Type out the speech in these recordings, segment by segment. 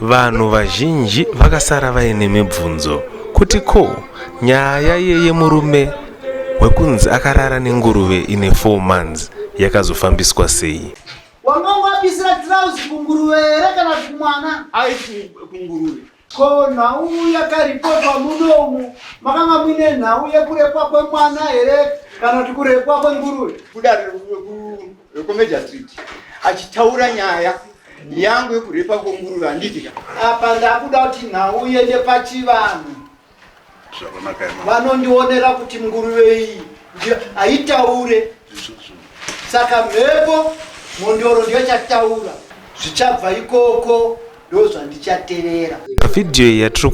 vanhu vazhinji vakasara vaine mibvunzo kuti ko nyaya yeye murume wekunzi akarara nenguruve ine 4 months yakazofambiswa sei. Wanga wapisira trousi kunguruve ere kana kumwana aiti kunguruve ko nhau yakaripotwa munomu makanga mwine nhau yekurepwa kwemwana ere kana kuti kurepwa kwenguruve kudaro kumeja street achitaura nyaya yangu yekurepa kwenguruve handitika apa ndakuda kuti nhau yende pachivanhu vanondionera kuti nguruve iyi haitaure saka mhepo mondoro ndiyo chataura zvichabva ikoko ndo zvandichateerera. Video iyi yatiri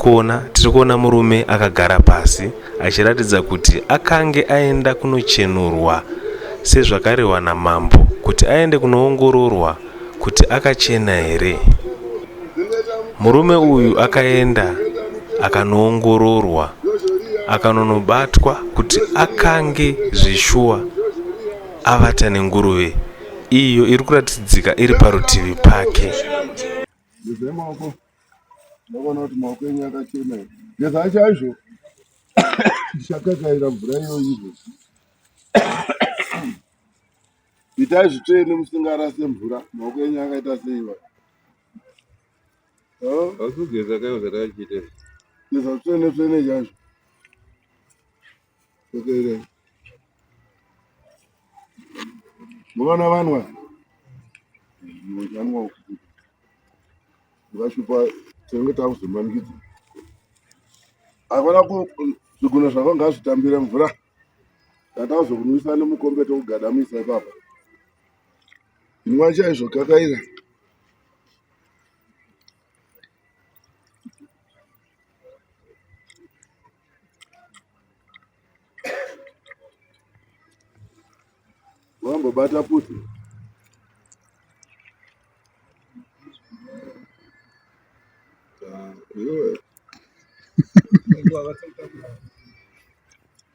kuona murume akagara pasi achiratidza kuti akange aenda kunochenurwa sezvakarehwa namambo kuti aende kunoongororwa kuti akachena here. Murume uyu akaenda akanoongororwa akanonobatwa kuti akange zvishuwa avata nenguruve iyo iri kuratidzika iri parutivi pake. Ndabona kuti maoko enyu akachena. Ngeza chaizvo chakakaira mvura iyoyo. Itai zvitsvene musingarase mvura. Maoko enyu akaita seiwa. Akugeza kayo zvakachita. Ngeza tsvene chaizvo. Okere. Mwana vanwa. Mwana wangu. Vashupa tenge takuzomanikidza akona kuzviguna zvakanga zvitambira mvura tatakuzokunwisa nemukombe tokugadamisa ipapa inwa chaizvo kakaira wambobata puti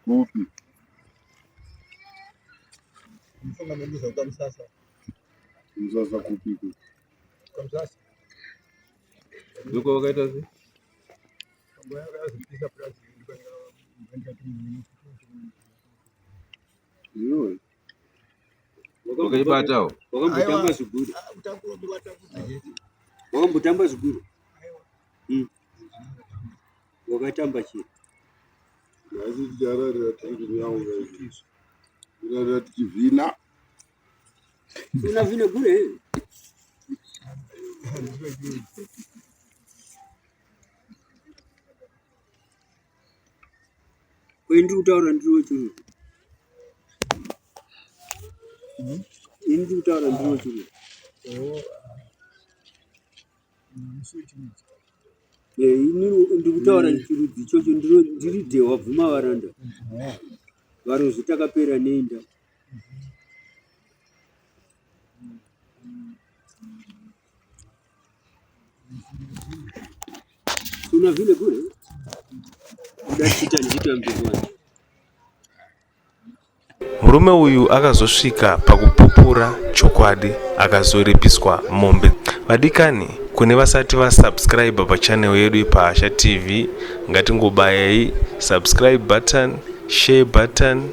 Kupi. Mfunga mbuza ukamsasa. Msasa kupi. Ukamsasa. Yuko wakaita zi? Mbona yakazipisa price ndikanga Yo. Wakaibatawo. wakambotamba ziguru wakambotamba ziguru wakatamba chii Yazi jarara tangu yangu hizo. Jarara tikivina. unavina bure kwendi utaura ndiro churu indi utaura ndiro churu inini ndikutaura chirudzi ichocho ndiri dhewa bvuma varanda varozvi takapera nenda unavhine kure udachita ndichitambiwa. Murume uyu akazosvika pakupupura chokwadi akazoripiswa mombe. Vadikani, kune vasati vasubscribe pachannel yedu ipaSha TV, ngatingobayai subscribe button, share button,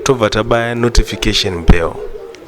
tobva tabaya notification bell.